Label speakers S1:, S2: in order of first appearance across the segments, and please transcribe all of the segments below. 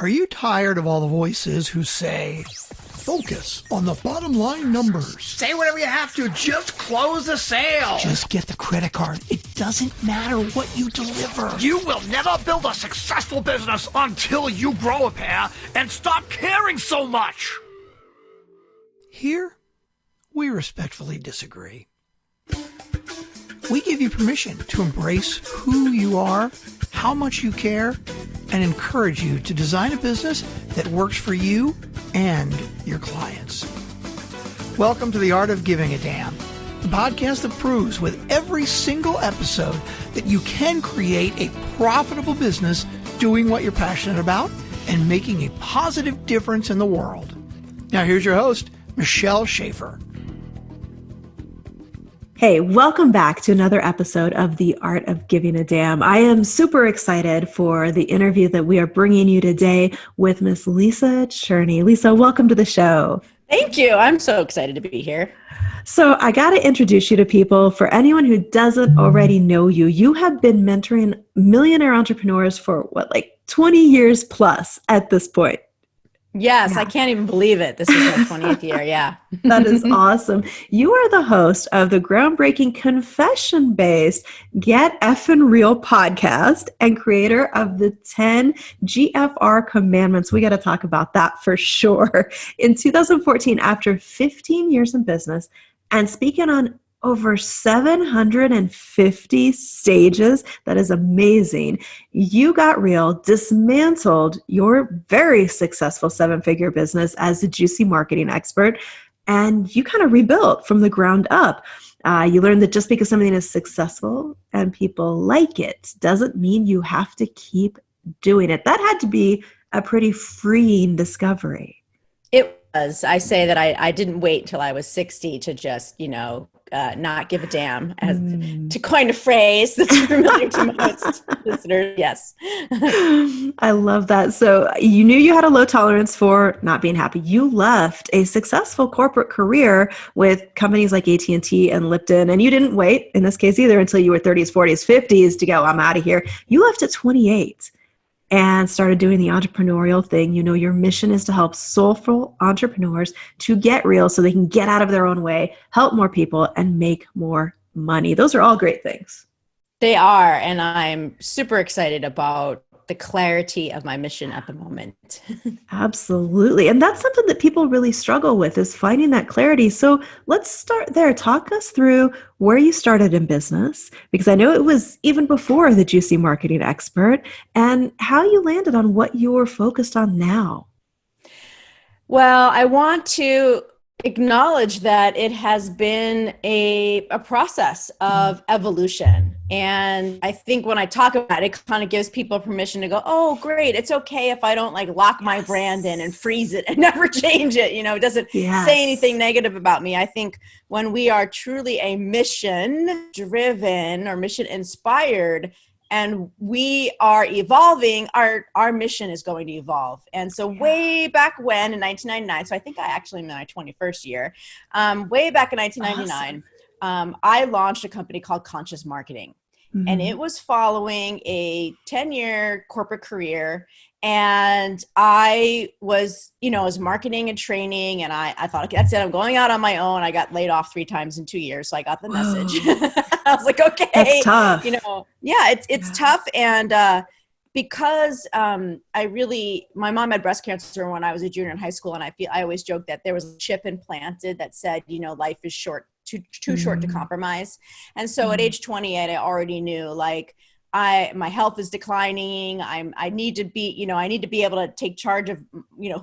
S1: Are you tired of all the voices who say, focus on the bottom line numbers?
S2: Say whatever you have to, just close the sale.
S1: Just get the credit card. It doesn't matter what you deliver.
S2: You will never build a successful business until you grow a pair and stop caring so much.
S1: Here, we respectfully disagree. We give you permission to embrace who you are, how much you care, and encourage you to design a business that works for you and your clients. Welcome to The Art of Giving a Damn, the podcast that proves with every single episode that you can create a profitable business doing what you're passionate about and making a positive difference in the world. Now here's your host, Michelle Schaefer.
S3: Hey, welcome back to another episode of The Art of Giving a Damn. I am super excited for the interview that we are bringing you today with Miss Lisa Cherney. Lisa, welcome to the show.
S4: Thank you. I'm so excited to be here.
S3: So I got to introduce you to people. For anyone who doesn't already know you, you have been mentoring millionaire entrepreneurs for 20 years plus at this point.
S4: Yes, yeah. I can't even believe it. This is my 20th year. Yeah.
S3: That is awesome. You are the host of the groundbreaking confession-based Get Effin' Real podcast and creator of the 10 GFR Commandments. We got to talk about that for sure. In 2014, after 15 years in business and speaking on over 750 stages. That is amazing. You got real, dismantled your very successful seven-figure business as a juicy marketing expert, and you kind of rebuilt from the ground up. You learned that just because something is successful and people like it doesn't mean you have to keep doing it. That had to be a pretty freeing discovery.
S4: It was. I say that I didn't wait till I was 60 to just, not give a damn, as to coin a phrase that's familiar to most listeners. Yes.
S3: I love that. So you knew you had a low tolerance for not being happy. You left a successful corporate career with companies like AT&T and Lipton, and you didn't wait, in this case either, until you were 30s, 40s, 50s to go, I'm out of here. You left at 28. And started doing the entrepreneurial thing. You know, your mission is to help soulful entrepreneurs to get real so they can get out of their own way, help more people, and make more money. Those are all great things.
S4: They are. And I'm super excited about the clarity of my mission at the moment.
S3: Absolutely. And that's something that people really struggle with, is finding that clarity. So let's start there. Talk us through where you started in business, because I know it was even before the Juicy Marketing Expert, and how you landed on what you're focused on now.
S4: Well, I want to acknowledge that it has been a process of evolution. And I think when I talk about it, it kind of gives people permission to go, oh, great. It's okay if I don't lock my brand in and freeze it and never change it. It doesn't say anything negative about me. I think when we are truly a mission driven or mission inspired, and we are evolving, our mission is going to evolve. And so way back when in 1999, so I think I actually am in my 21st year, way back in 1999, awesome. I launched a company called Conscious Marketing. Mm-hmm. And it was following a 10-year corporate career. And I was, was marketing and training. And I thought, okay, that's it. I'm going out on my own. I got laid off 3 times in 2 years. So I got the message. I was like, okay.
S3: That's tough.
S4: It's tough. And because my mom had breast cancer when I was a junior in high school. And I always joke that there was a chip implanted that said, life is short. Too short to compromise. And so at age 28, I already knew my health is declining. I need to be able to take charge of,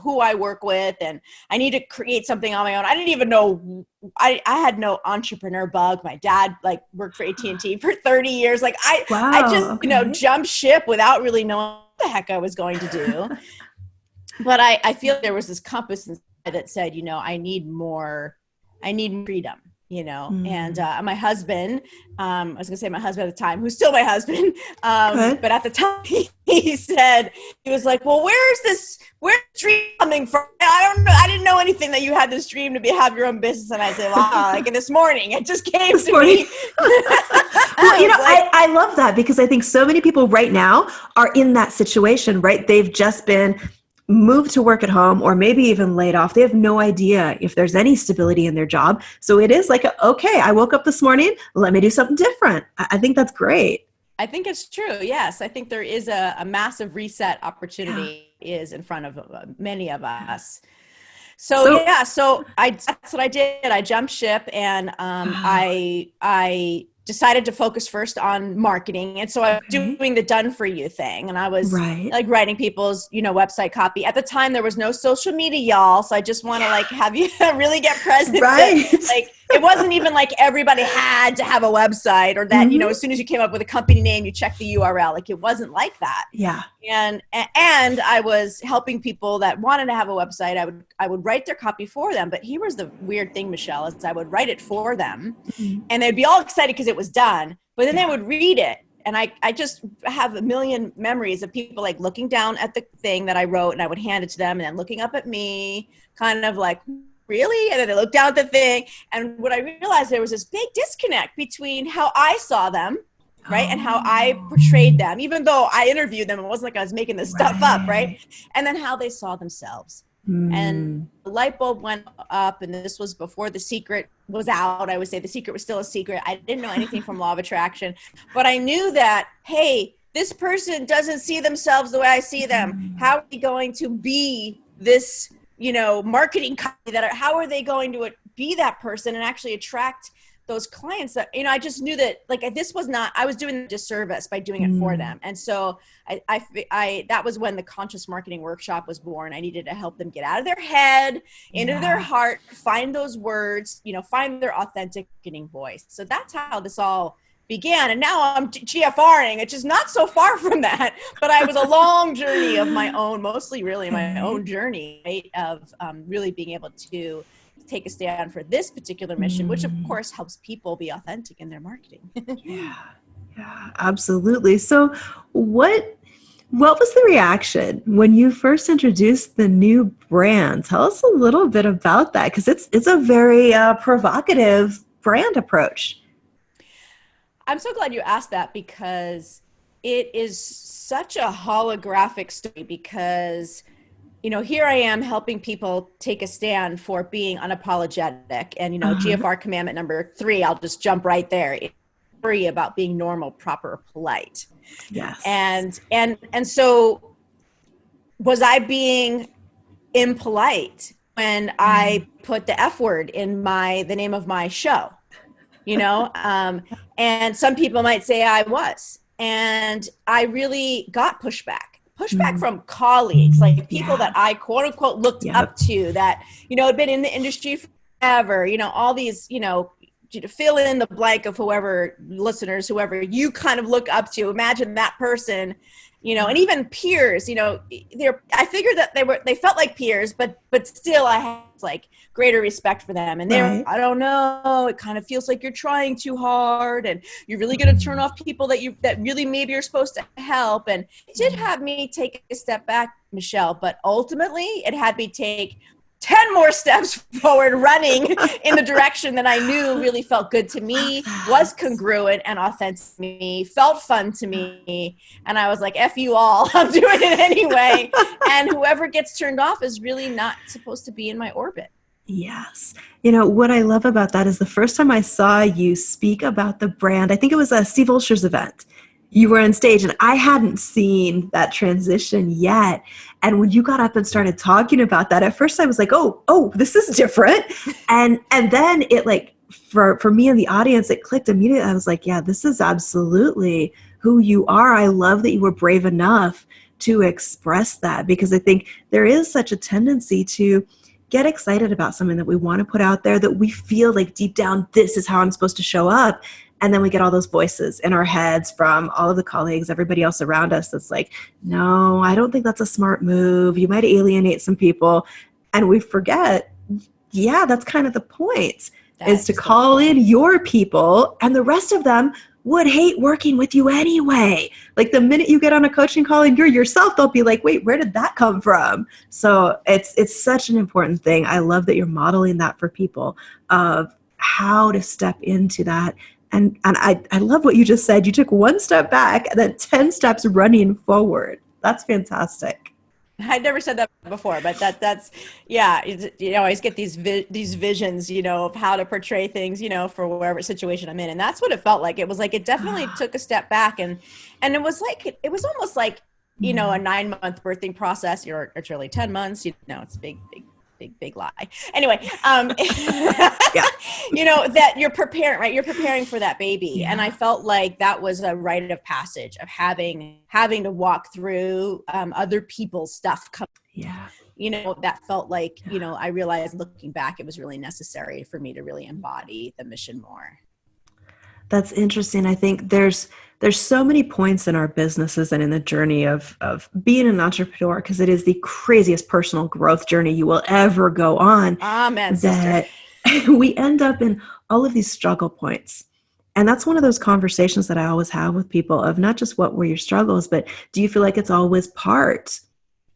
S4: who I work with, and I need to create something on my own. I didn't even know, I had no entrepreneur bug. My dad worked for AT&T for 30 years. I just, jumped ship without really knowing what the heck I was going to do. But I feel there was this compass inside that said, I need freedom. And my husband, I was gonna say my husband at the time, who's still my husband, but at the time he said, he was like, well, where's this dream coming from? I don't know. I didn't know anything that you had this dream to have your own business. And I said, wow, this morning, it just came to me.
S3: Well, I love that, because I think so many people right now are in that situation, right? They've just been move to work at home or maybe even laid off. They have no idea if there's any stability in their job. So it is like, okay, I woke up this morning, let me do something different. I think that's great.
S4: I think it's true. Yes. I think there is a massive reset opportunity is in front of many of us. So that's what I did. I jumped ship and I decided to focus first on marketing. And so I was doing the done for you thing. And I was like writing people's, website copy. At the time, there was no social media, y'all. So I just want to like have you really get present. Like, it wasn't even like everybody had to have a website or that, as soon as you came up with a company name, you check the URL. Like it wasn't like that.
S3: Yeah.
S4: And I was helping people that wanted to have a website. I would write their copy for them. But here was the weird thing, Michelle, is I would write it for them and they'd be all excited because it was done. But then they would read it. And I just have a million memories of people like looking down at the thing that I wrote and I would hand it to them and then looking up at me, kind of like, really? And then they looked down at the thing. And what I realized, there was this big disconnect between how I saw them, right? And how I portrayed them, even though I interviewed them. It wasn't like I was making this stuff up, right? And then how they saw themselves. And the light bulb went up, and this was before The Secret was out. I would say The Secret was still a secret. I didn't know anything from Law of Attraction, but I knew that, hey, this person doesn't see themselves the way I see them. How are they going to be this, marketing company how are they going to be that person and actually attract those clients that, I just knew that like I was doing a disservice by doing it for them. And so I that was when the conscious marketing workshop was born. I needed to help them get out of their head, into their heart, find those words, find their authentic voice. So that's how this all began. And now I'm GFRing, which is not so far from that, but I was a long journey of my own, mostly really my own journey, right, of really being able to take a stand for this particular mission, which of course helps people be authentic in their marketing.
S3: Yeah, absolutely. So what was the reaction when you first introduced the new brand? Tell us a little bit about that, because it's a very provocative brand approach.
S4: I'm so glad you asked that, because it is such a holographic story, because here I am helping people take a stand for being unapologetic. And, GFR Commandment number 3, I'll just jump right there. It's free about being normal, proper, polite.
S3: Yes.
S4: And so was I being impolite when I put the F word in the name of my show? And some people might say I was. And I really got pushback from colleagues, like people that I quote unquote looked up to, that, had been in the industry forever, all these, fill in the blank of whoever you kind of look up to. Imagine that person, and even peers, I figured that they felt like peers, but still I had like greater respect for them. And I don't know, it kind of feels like you're trying too hard and you're really going to turn off people that really maybe you're supposed to help. And it did have me take a step back, Michelle, but ultimately it had me take 10 more steps forward, running in the direction that I knew really felt good to me, was congruent and authentic to me, felt fun to me. And I was like, F you all, I'm doing it anyway. And whoever gets turned off is really not supposed to be in my orbit.
S3: Yes. What I love about that is the first time I saw you speak about the brand, I think it was a Steve Olsher's event. You were on stage and I hadn't seen that transition yet. And when you got up and started talking about that, at first I was like, oh, this is different. And then it like, for me in the audience, it clicked immediately. I was like, yeah, this is absolutely who you are. I love that you were brave enough to express that, because I think there is such a tendency to get excited about something that we want to put out there, that we feel like deep down, this is how I'm supposed to show up. And then we get all those voices in our heads from all of the colleagues, everybody else around us that's like, no, I don't think that's a smart move. You might alienate some people. And we forget, that's kind of the point, is to call in your people, and the rest of them would hate working with you anyway. Like the minute you get on a coaching call and you're yourself, they'll be like, wait, where did that come from? So it's such an important thing. I love that you're modeling that for people, of how to step into that. And I love what you just said. You took one step back and then 10 steps running forward. That's fantastic.
S4: I'd never said that before, but that's yeah. You always get these visions, of how to portray things, for whatever situation I'm in, and that's what it felt like. It was like it definitely took a step back, and it was like it was almost like a 9-month birthing process. It's really 10 months. It's a big lie. Anyway,
S3: Yeah.
S4: that you're preparing, right? You're preparing for that baby.
S3: Yeah.
S4: And I felt like that was a rite of passage of having to walk through other people's stuff.
S3: Yeah.
S4: That felt like, I realized looking back, it was really necessary for me to really embody the mission more.
S3: That's interesting. I think there's so many points in our businesses and in the journey of being an entrepreneur, because it is the craziest personal growth journey you will ever go on.
S4: Amen,
S3: that
S4: sister.
S3: We end up in all of these struggle points. And that's one of those conversations that I always have with people of not just what were your struggles, but do you feel like it's always part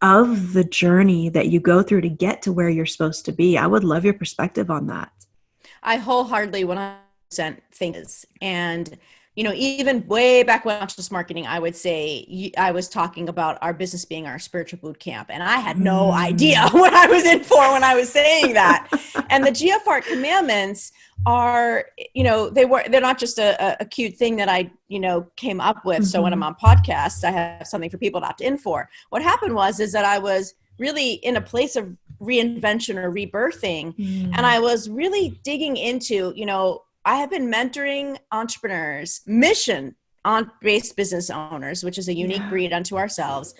S3: of the journey that you go through to get to where you're supposed to be? I would love your perspective on that.
S4: I wholeheartedly 100% think is. And, even way back when I was just marketing, I would say I was talking about our business being our spiritual boot camp. And I had no idea what I was in for when I was saying that. And the GFR Commandments are, they're not just a cute thing that I, came up with. So when I'm on podcasts, I have something for people to opt in for. What happened is that I was really in a place of reinvention or rebirthing. And I was really digging into, I have been mentoring entrepreneurs, mission-based business owners, which is a unique breed unto ourselves,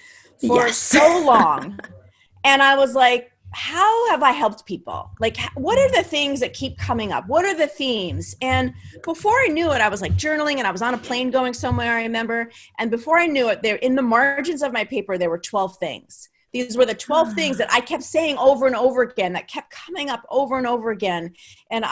S4: for so long. And I was like, how have I helped people? Like, what are the things that keep coming up? What are the themes? And before I knew it, I was like journaling, and I was on a plane going somewhere, I remember. And before I knew it, there in the margins of my paper, there were 12 things. These were the 12 things that I kept saying over and over again, that kept coming up over and over again. And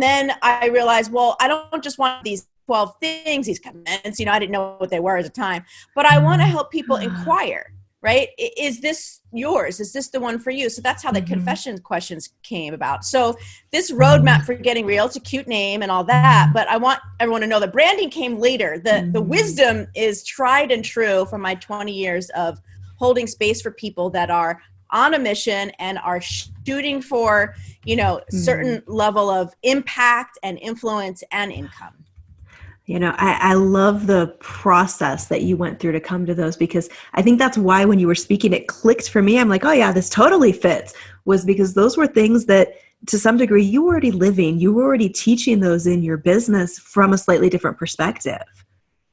S4: then I realized, well, I don't just want these 12 things, these commandments, I didn't know what they were at the time, but I want to help people inquire, right? Is this yours? Is this the one for you? So that's how the confession questions came about. So this roadmap for getting real, it's a cute name and all that, but I want everyone to know the branding came later. The wisdom is tried and true from my 20 years of holding space for people that are on a mission and are shooting for, certain level of impact and influence and income.
S3: I love the process that you went through to come to those, because I think that's why when you were speaking, it clicked for me. I'm like, oh yeah, this totally fits, was because those were things that to some degree you were already living, you were already teaching those in your business from a slightly different perspective.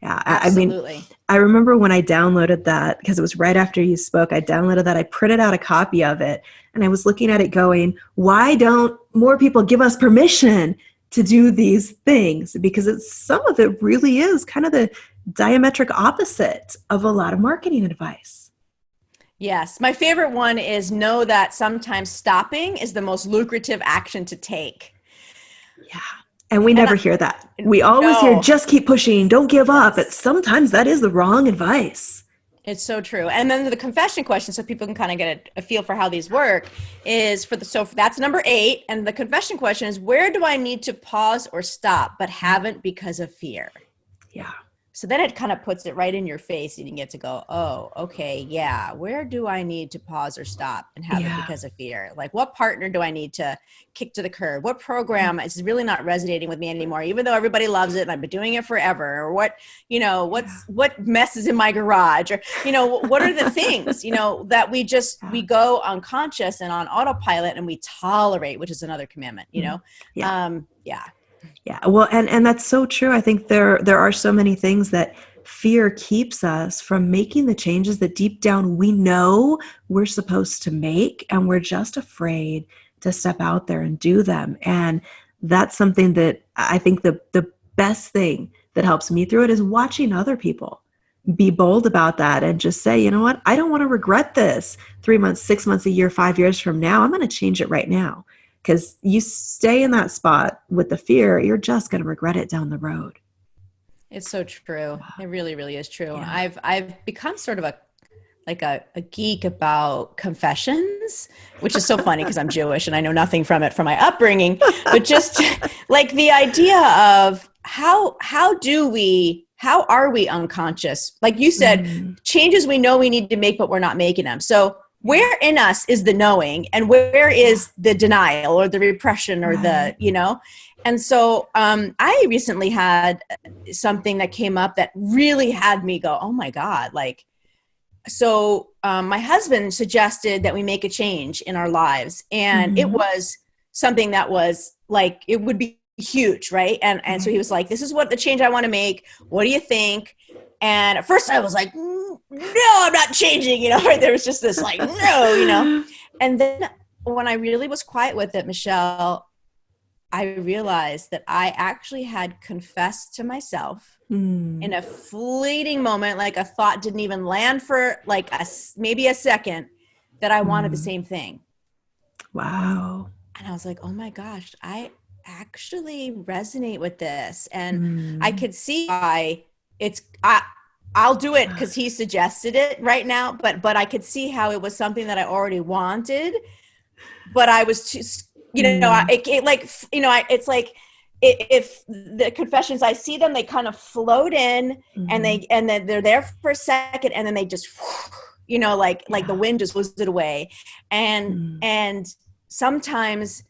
S3: Yeah,
S4: absolutely.
S3: I remember when I downloaded that, because it was right after you spoke, I downloaded that, I printed out a copy of it, and I was looking at it going, why don't more people give us permission to do these things? Because some of it really is kind of the diametric opposite of a lot of marketing advice.
S4: Yes. My favorite one is know that sometimes stopping is the most lucrative action to take.
S3: Yeah. And we never hear that. We always hear, just keep pushing, don't give up. But sometimes that is the wrong advice.
S4: It's so true. And then the confession question, so people can kind of get a feel for how these work, is so that's number 8. And the confession question is, where do I need to pause or stop, but haven't because of fear?
S3: Yeah.
S4: So then it kind of puts it right in your face, and you get to go, oh, okay, yeah. Where do I need to pause or stop and have it because of fear? Like, what partner do I need to kick to the curb? What program is really not resonating with me anymore, even though everybody loves it and I've been doing it forever? Or what mess is in my garage? Or, what are the things, that we go unconscious and on autopilot and we tolerate, which is another commandment,
S3: Yeah. Well, and that's so true. I think there are so many things that fear keeps us from making the changes that deep down we know we're supposed to make, and we're just afraid to step out there and do them. And that's something that I think the best thing that helps me through it is watching other people be bold about that and just say, you know what, I don't want to regret this 3 months, 6 months, a year, 5 years from now. I'm going to change it right now. Because you stay in that spot with the fear, you're just going to regret it down the road.
S4: It's so true. It really, really is true.
S3: Yeah.
S4: I've become sort of a geek about confessions, which is so funny because I'm Jewish and I know nothing from it from my upbringing, but just like the idea of how do we how are we unconscious? Like you said, changes we know we need to make, but we're not making them. So where in us is the knowing, and where is the denial or the repression or the, you know? And so I recently had something that came up that really had me go, oh my God. Like, so my husband suggested that we make a change in our lives, and it was something that was like, it would be huge. Right. And so he was like, this is what the change I want to make. What do you think? And at first I was like, no, I'm not changing, you know, right? There was just this like, no, you know, and then when I really was quiet with it, Michelle, I realized that I actually had confessed to myself in a fleeting moment, like a thought didn't even land for like maybe a second, that I wanted the same thing.
S3: Wow.
S4: And I was like, oh my gosh, I actually resonate with this. And I could see why I'll do it because he suggested it right now. But I could see how it was something that I already wanted, but I was too, you know, it's like, if the confessions, I see them, they kind of float in and then they're there for a second, and then they just, you know, like the wind just whizzes it away. And sometimes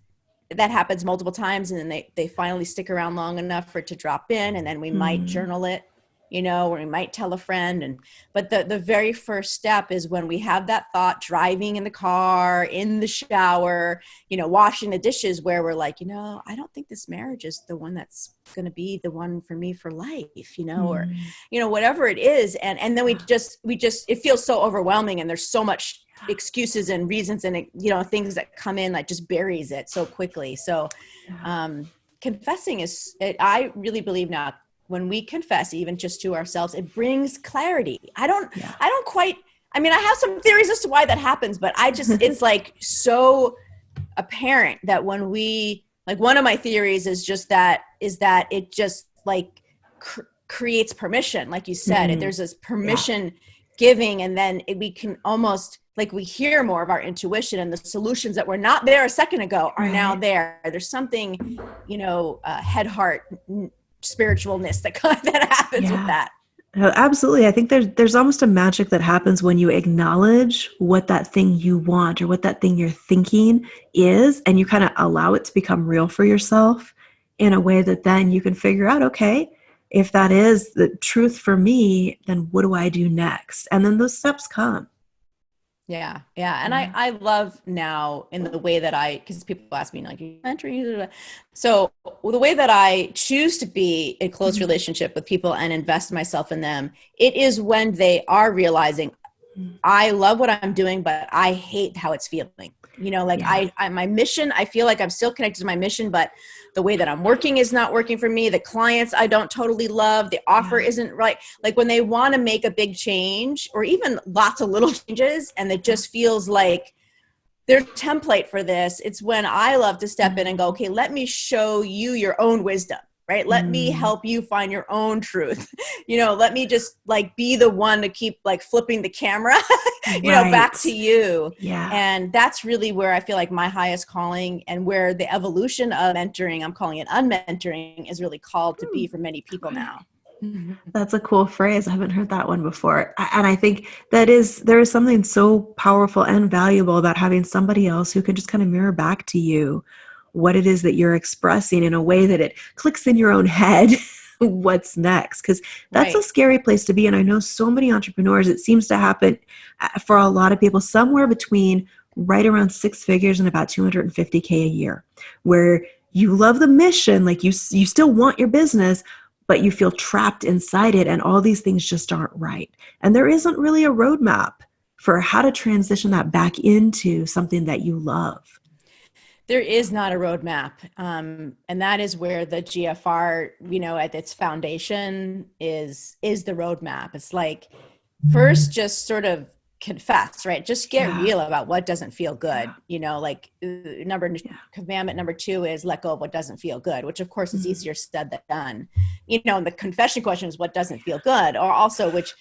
S4: that happens multiple times, and then they finally stick around long enough for it to drop in, and then we might journal it, you know, or we might tell a friend. But the very first step is when we have that thought driving in the car, in the shower, you know, washing the dishes, where we're like, you know, I don't think this marriage is the one that's going to be the one for me for life, you know, or, you know, whatever it is. And then we just, it feels so overwhelming, and there's so much excuses and reasons and, you know, things that come in that just buries it so quickly. So confessing I really believe now, when we confess, even just to ourselves, it brings clarity. I don't quite, I mean, I have some theories as to why that happens, but I just, it's like so apparent that when we, like, one of my theories is that it just like creates permission. Like you said, there's this permission giving, and then we can almost, like, we hear more of our intuition, and the solutions that were not there a second ago are now there. There's something, you know, head, heart, spiritualness that happens with that.
S3: Absolutely. I think there's almost a magic that happens when you acknowledge what that thing you want or what that thing you're thinking is, and you kind of allow it to become real for yourself in a way that then you can figure out, okay, if that is the truth for me, then what do I do next? And then those steps come.
S4: Yeah. And I love now in the way that because people ask me, like, you mentoring? So the way that I choose to be in close relationship with people and invest myself in them, it is when they are realizing, I love what I'm doing, but I hate how it's feeling. You know, like my mission, I feel like I'm still connected to my mission, but the way that I'm working is not working for me. The clients I don't totally love. The offer isn't right. Like when they want to make a big change, or even lots of little changes, and it just feels like their template for this, it's when I love to step in and go, okay, let me show you your own wisdom. Right? Let me help you find your own truth. You know, let me just like be the one to keep like flipping the camera, you know, back to you. Yeah. And that's really where I feel like my highest calling, and where the evolution of mentoring, I'm calling it unmentoring, is really called to be for many people now.
S3: That's a cool phrase. I haven't heard that one before. And I think there is something so powerful and valuable about having somebody else who can just kind of mirror back to you what it is that you're expressing in a way that it clicks in your own head what's next. Because that's a scary place to be. And I know so many entrepreneurs, it seems to happen for a lot of people somewhere between right around 6 figures and about $250K a year, where you love the mission, like you still want your business, but you feel trapped inside it, and all these things just aren't right. And there isn't really a roadmap for how to transition that back into something that you love.
S4: There is not a roadmap. And that is where the GFR, you know, at its foundation is the roadmap. It's like, first, just sort of confess, right? Just get real about what doesn't feel good. You know, like commandment number 2 is let go of what doesn't feel good, which of course is easier said than done. You know, and the confession question is what doesn't feel good, or also, which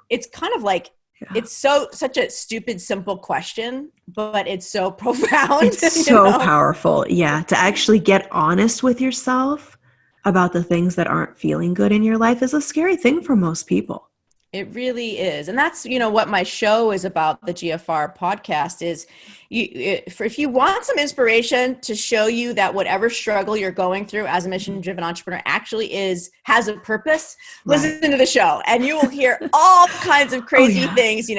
S4: it's kind of like, it's such a stupid, simple question, but it's so profound.
S3: It's so powerful. Yeah. To actually get honest with yourself about the things that aren't feeling good in your life is a scary thing for most people.
S4: It really is. And that's, what my show is about, the GFR podcast, is if you want some inspiration to show you that whatever struggle you're going through as a mission-driven entrepreneur actually has a purpose, listen to the show and you will hear all kinds of crazy things,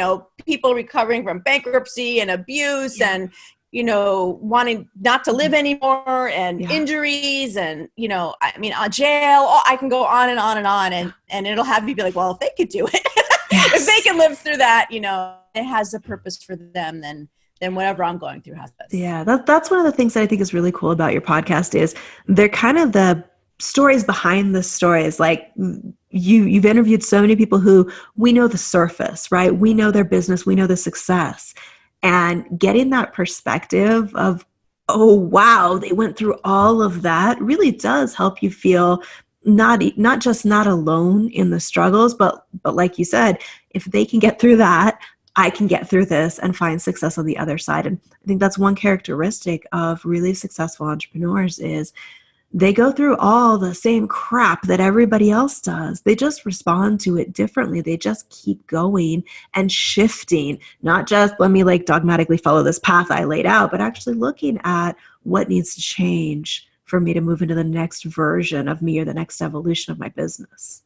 S4: people recovering from bankruptcy and abuse and, wanting not to live anymore and injuries and, jail. I can go on and on and on. And it'll have you be like, well, if they could do it, if they can live through that, it has a purpose for them, then whatever I'm going through has this.
S3: Yeah, that's one of the things that I think is really cool about your podcast is they're kind of the stories behind the stories. Like you've interviewed so many people who we know the surface, right? We know their business, we know the success. And getting that perspective of, oh, wow, they went through all of that really does help you feel not just not alone in the struggles, but like you said, if they can get through that, I can get through this and find success on the other side. And I think that's one characteristic of really successful entrepreneurs is they go through all the same crap that everybody else does. They just respond to it differently. They just keep going and shifting, not just let me dogmatically follow this path I laid out, but actually looking at what needs to change for me to move into the next version of me or the next evolution of my business.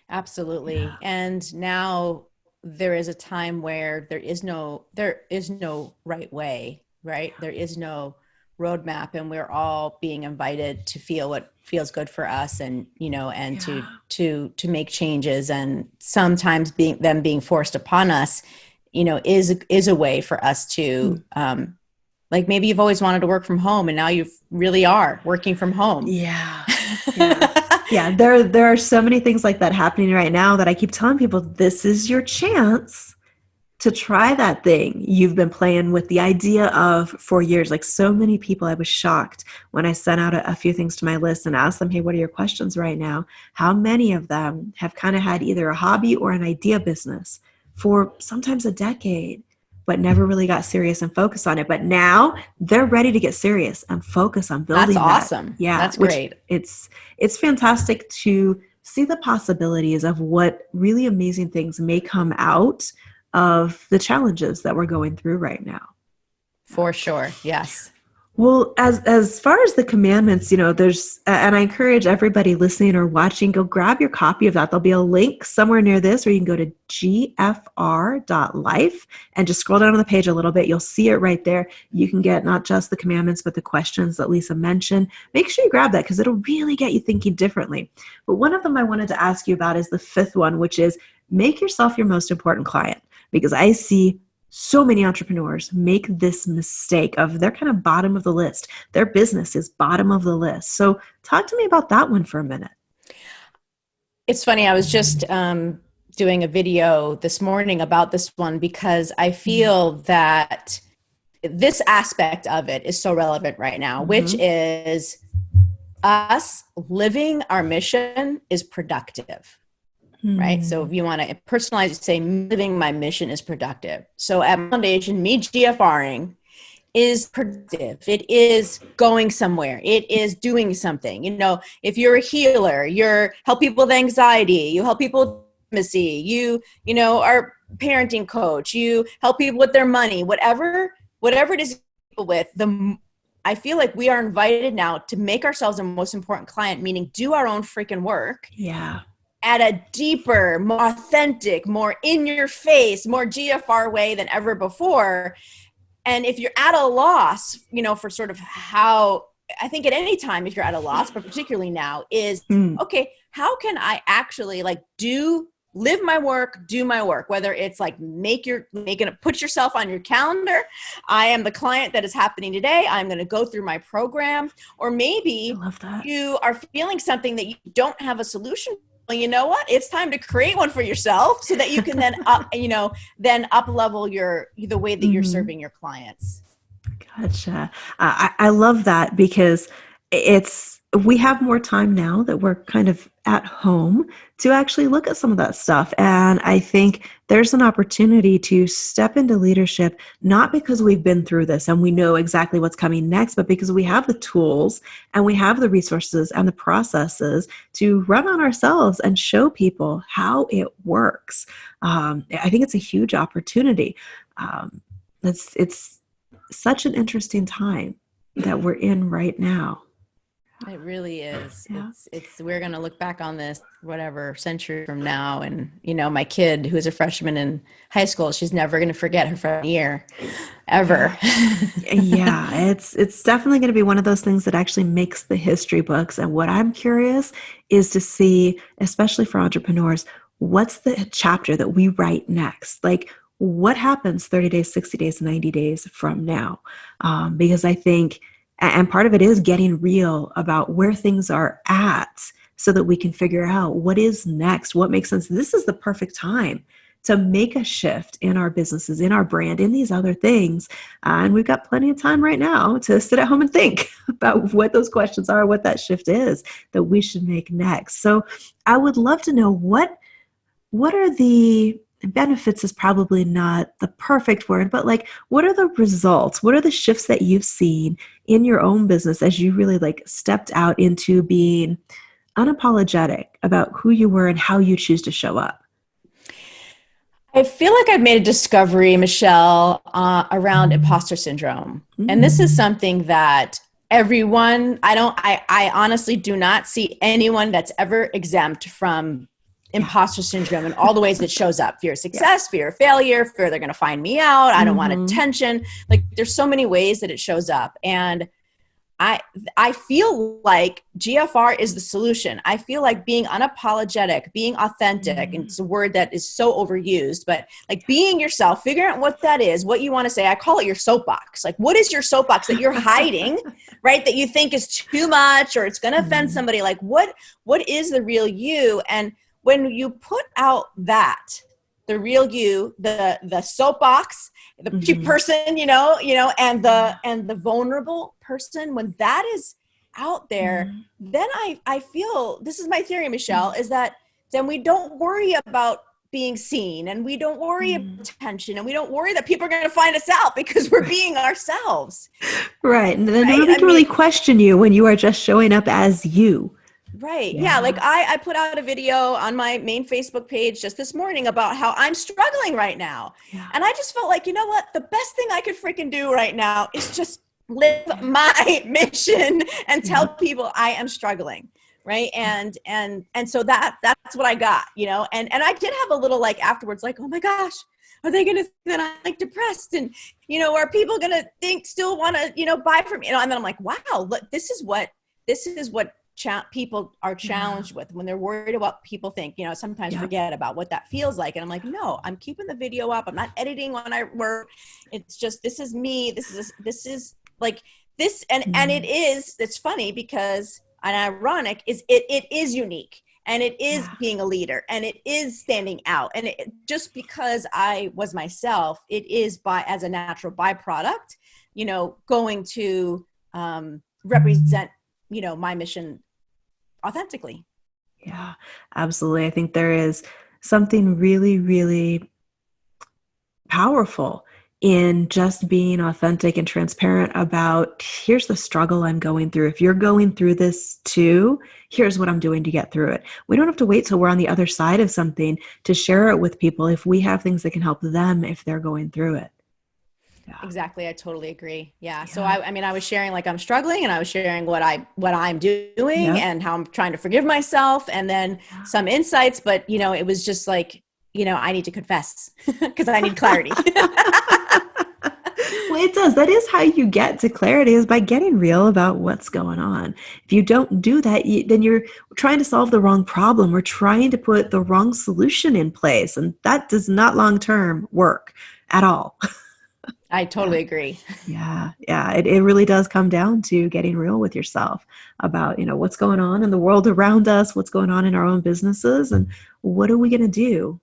S4: Absolutely. Yeah. And now there is a time where there is no right way, right? There is no roadmap, and we're all being invited to feel what feels good for us, and to make changes. And sometimes being forced upon us, is a way for us to maybe you've always wanted to work from home, and now you really are working from home.
S3: Yeah. There are so many things like that happening right now that I keep telling people, this is your chance to try that thing you've been playing with the idea of for years. Like so many people, I was shocked when I sent out a few things to my list and asked them, hey, what are your questions right now? How many of them have kind of had either a hobby or an idea business for sometimes a decade, but never really got serious and focused on it. But now they're ready to get serious and focus on building.
S4: That's awesome.
S3: Yeah.
S4: That's great.
S3: It's fantastic to see the possibilities of what really amazing things may come out of the challenges that we're going through right now.
S4: For sure. Yes.
S3: Well, as far as the commandments, there's, and I encourage everybody listening or watching, go grab your copy of that. There'll be a link somewhere near this, or you can go to gfr.life and just scroll down on the page a little bit. You'll see it right there. You can get not just the commandments, but the questions that Lisa mentioned. Make sure you grab that because it'll really get you thinking differently. But one of them I wanted to ask you about is the fifth one, which is make yourself your most important client. Because I see so many entrepreneurs make this mistake of they're kind of bottom of the list. Their business is bottom of the list. So talk to me about that one for a minute.
S4: It's funny. I was just doing a video this morning about this one because I feel that this aspect of it is so relevant right now, which is us living our mission is productive. Right. So if you want to personalize it, say living my mission is productive. So at Foundation, me GFRing is productive. It is going somewhere. It is doing something. If you're a healer, you help people with anxiety, you help people with intimacy, you are parenting coach, you help people with their money, whatever it is people with, I feel like we are invited now to make ourselves the most important client, meaning do our own freaking work.
S3: Yeah.
S4: At a deeper, more authentic, more in your face, more GFR way than ever before. And if you're at a loss, for sort of how, I think at any time, if you're at a loss, but particularly now is, okay, how can I actually live my work, do my work, whether it's put yourself on your calendar. I am the client that is happening today. I'm going to go through my program, or maybe you are feeling something that you don't have a solution. Well, you know what? It's time to create one for yourself so that you can then up level the way that you're serving your clients.
S3: Gotcha. I love that because it's we have more time now that we're kind of at home to actually look at some of that stuff. And I think there's an opportunity to step into leadership, not because we've been through this and we know exactly what's coming next, but because we have the tools and we have the resources and the processes to run on ourselves and show people how it works. I think it's a huge opportunity. It's such an interesting time that we're in right now.
S4: It really is.
S3: Yeah.
S4: It's we're going to look back on this whatever century from now. And, my kid who's a freshman in high school, she's never going to forget her freshman year ever.
S3: Yeah, it's definitely going to be one of those things that actually makes the history books. And what I'm curious is to see, especially for entrepreneurs, what's the chapter that we write next? Like, what happens 30 days, 60 days, 90 days from now? Because I think, and part of it is getting real about where things are at so that we can figure out what is next, what makes sense. This is the perfect time to make a shift in our businesses, in our brand, in these other things. And we've got plenty of time right now to sit at home and think about what those questions are, what that shift is that we should make next. So I would love to know what are the benefits is probably not the perfect word, but like, what are the results? What are the shifts that you've seen in your own business as you really stepped out into being unapologetic about who you were and how you choose to show up?
S4: I feel like I've made a discovery, Michelle, around imposter syndrome. And this is something that everyone, I honestly do not see anyone that's ever exempt from imposter syndrome and all the ways it shows up: fear of success, fear of failure, fear they're going to find me out, I don't want attention. Like, there's so many ways that it shows up. And I feel like GFR is the solution. I feel like being unapologetic, being authentic, and it's a word that is so overused, but like being yourself, figuring out what that is, what you want to say. I call it your soapbox. Like, what is your soapbox that you're hiding, right? That you think is too much or it's going to offend somebody. Like, what is the real you? And when you put out that, the real you, the soapbox, the cheap person, and the vulnerable person, when that is out there, then I feel, this is my theory, Michelle, is that then we don't worry about being seen, and we don't worry about attention, and we don't worry that people are going to find us out because we're being ourselves.
S3: Right. And then nobody can really question you when you are just showing up as you.
S4: Right. Yeah. Like I put out a video on my main Facebook page just this morning about how I'm struggling right now. Yeah. And I just felt like, you know what? The best thing I could freaking do right now is just live my mission and tell people I am struggling. Right. And so that's what I got, and I did have a little afterwards, oh my gosh, are they going to think that I'm depressed? And, are people going to still want to, buy from me? And then I'm like, wow, look, this is what people are challenged with when they're worried about what people think, sometimes forget about what that feels like. And I'm like, no, I'm keeping the video up. I'm not editing when I work. It's just, this is me. This is like this. And it's funny because, and ironic is it is unique, and it is being a leader, and it is standing out. And just because I was myself, it is as a natural byproduct, going to represent, my mission authentically.
S3: Yeah, absolutely. I think there is something really, really powerful in just being authentic and transparent about, here's the struggle I'm going through. If you're going through this too, here's what I'm doing to get through it. We don't have to wait till we're on the other side of something to share it with people if we have things that can help them if they're going through it. Yeah.
S4: Exactly. I totally agree. Yeah. So I was sharing I'm struggling, and I was sharing what I'm doing and how I'm trying to forgive myself, and then some insights, but it was just I need to confess because I need clarity.
S3: Well, it does. That is how you get to clarity, is by getting real about what's going on. If you don't do that, then you're trying to solve the wrong problem. We're trying to put the wrong solution in place, and that does not long-term work at all.
S4: I totally agree.
S3: Yeah. It really does come down to getting real with yourself about, what's going on in the world around us, what's going on in our own businesses, and what are we going to do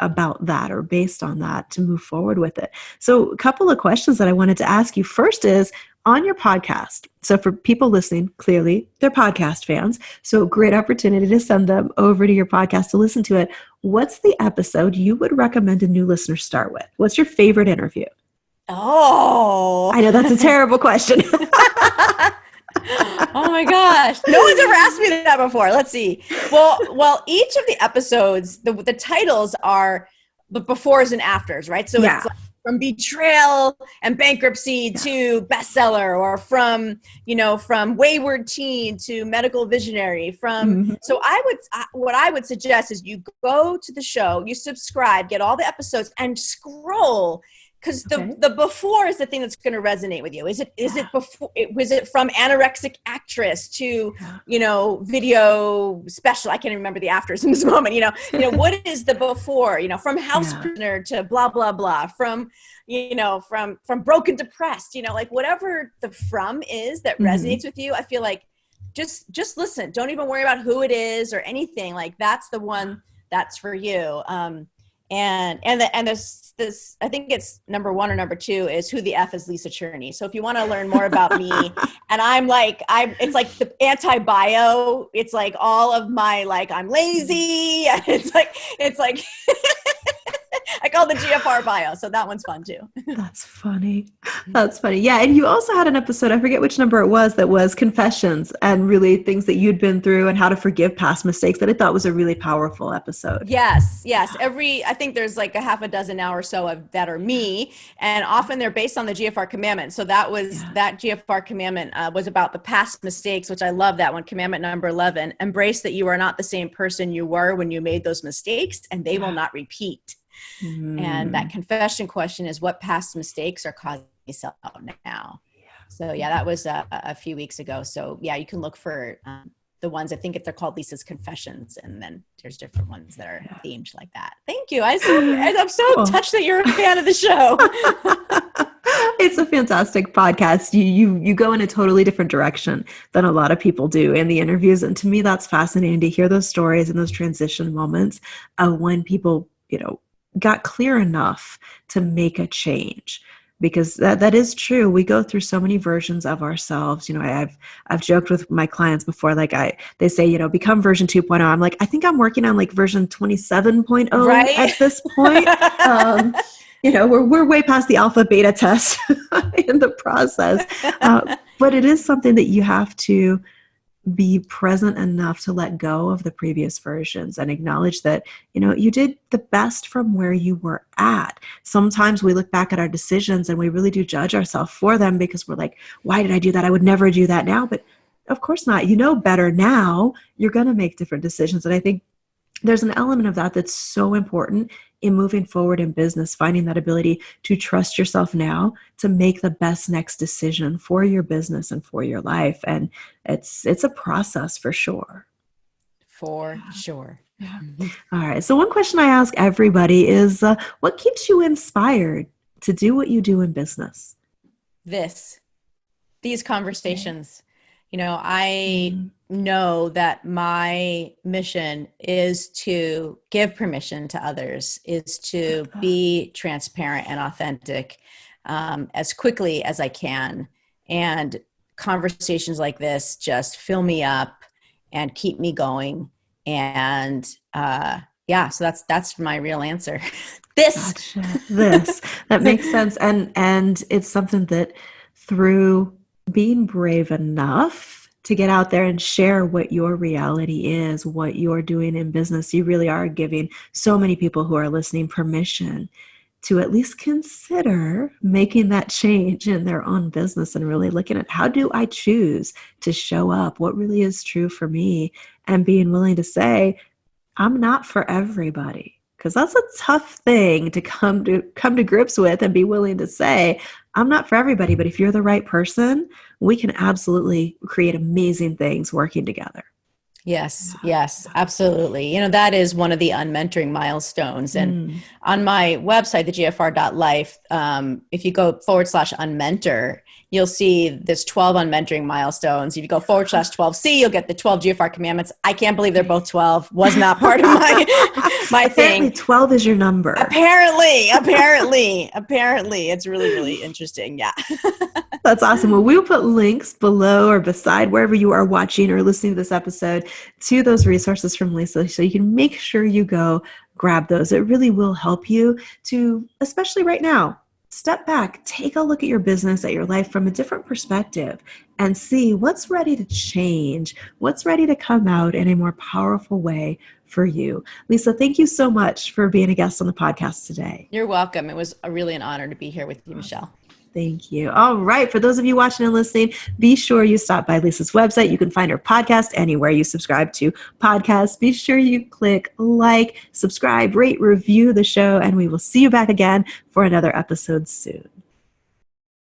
S3: about that or based on that to move forward with it. So a couple of questions that I wanted to ask you. First is, on your podcast. So for people listening, clearly they're podcast fans. So great opportunity to send them over to your podcast to listen to it. What's the episode you would recommend a new listener start with? What's your favorite interview?
S4: Oh,
S3: I know that's a terrible question.
S4: Oh my gosh. No one's ever asked me that before. Let's see. Well, each of the episodes, the titles are the befores and afters, right? So it's like from betrayal and bankruptcy to bestseller, or from wayward teen to medical visionary, so what I would suggest is you go to the show, you subscribe, get all the episodes and scroll. Because the before is the thing that's going to resonate with you. Is it before? Was it from anorexic actress to video special? I can't remember the afters in this moment. What is the before? From house prisoner to blah blah blah. From from broken depressed. Like whatever the from is that resonates with you. I feel like just listen. Don't even worry about who it is or anything. Like that's the one that's for you. And this I think it's number 1 or number 2 is Who the F is Lisa Cherney. So if you want to learn more about me, and it's like the anti-bio, it's like all of my, like, I'm lazy. It's like I call the GFR bio. So that one's fun too.
S3: That's funny. That's funny. Yeah. And you also had an episode, I forget which number it was, that was confessions and really things that you'd been through and how to forgive past mistakes, that I thought was a really powerful episode.
S4: Yes. I think there's like a half a dozen now or so of that are me. And often they're based on the GFR Commandments. So that was that GFR Commandment was about the past mistakes, which I love that one. Commandment number 11, embrace that you are not the same person you were when you made those mistakes, and they will not repeat. And that confession question is, what past mistakes are causing me self-doubt now? So that was a few weeks ago. So you can look for the ones, I think they're called Lisa's Confessions, and then there's different ones that are themed like that. Thank you. I'm so touched that you're a fan of the show.
S3: It's a fantastic podcast. You go in a totally different direction than a lot of people do in the interviews. And to me, that's fascinating to hear those stories and those transition moments of when people, got clear enough to make a change, because that is true. We go through so many versions of ourselves. I've joked with my clients before, like they say, become version 2.0. I'm like, I think I'm working on like version 27.0 at this point. We're way past the alpha beta test in the process. But it is something that you have to be present enough to let go of the previous versions and acknowledge that, you did the best from where you were at. Sometimes we look back at our decisions and we really do judge ourselves for them because we're like, why did I do that? I would never do that now. But of course not. Better now. You're going to make different decisions. And I think there's an element of that that's so important in moving forward in business, finding that ability to trust yourself now to make the best next decision for your business and for your life. And it's a process for sure. For sure. Yeah. All right. So one question I ask everybody is, what keeps you inspired to do what you do in business? These conversations. I know that my mission is to give permission to others, is to be transparent and authentic as quickly as I can. And conversations like this just fill me up and keep me going. And so that's my real answer. Gotcha. That makes sense. And it's something that through being brave enough to get out there and share what your reality is, what you're doing in business, you really are giving so many people who are listening permission to at least consider making that change in their own business and really looking at, how do I choose to show up? What really is true for me? And being willing to say, I'm not for everybody. Because that's a tough thing to come to grips with, and be willing to say, I'm not for everybody, but if you're the right person, we can absolutely create amazing things working together. Yes, absolutely. That is one of the unmentoring milestones. And on my website, thegfr.life, if you go /unmentor, you'll see this 12 unmentoring milestones. If you go /12C, you'll get the 12 GFR commandments. I can't believe they're both 12. Was not part of my thing. 12 is your number. Apparently. It's really, really interesting. Yeah. That's awesome. Well, we'll put links below or beside wherever you are watching or listening to this episode to those resources from Lisa, so you can make sure you go grab those. It really will help you to, especially right now, step back, take a look at your business, at your life from a different perspective, and see what's ready to change, what's ready to come out in a more powerful way for you. Lisa, thank you so much for being a guest on the podcast today.
S4: You're welcome. It was really an honor to be here with you, Michelle.
S3: Thank you. All right. For those of you watching and listening, be sure you stop by Lisa's website. You can find her podcast anywhere you subscribe to podcasts. Be sure you click like, subscribe, rate, review the show, and we will see you back again for another episode soon.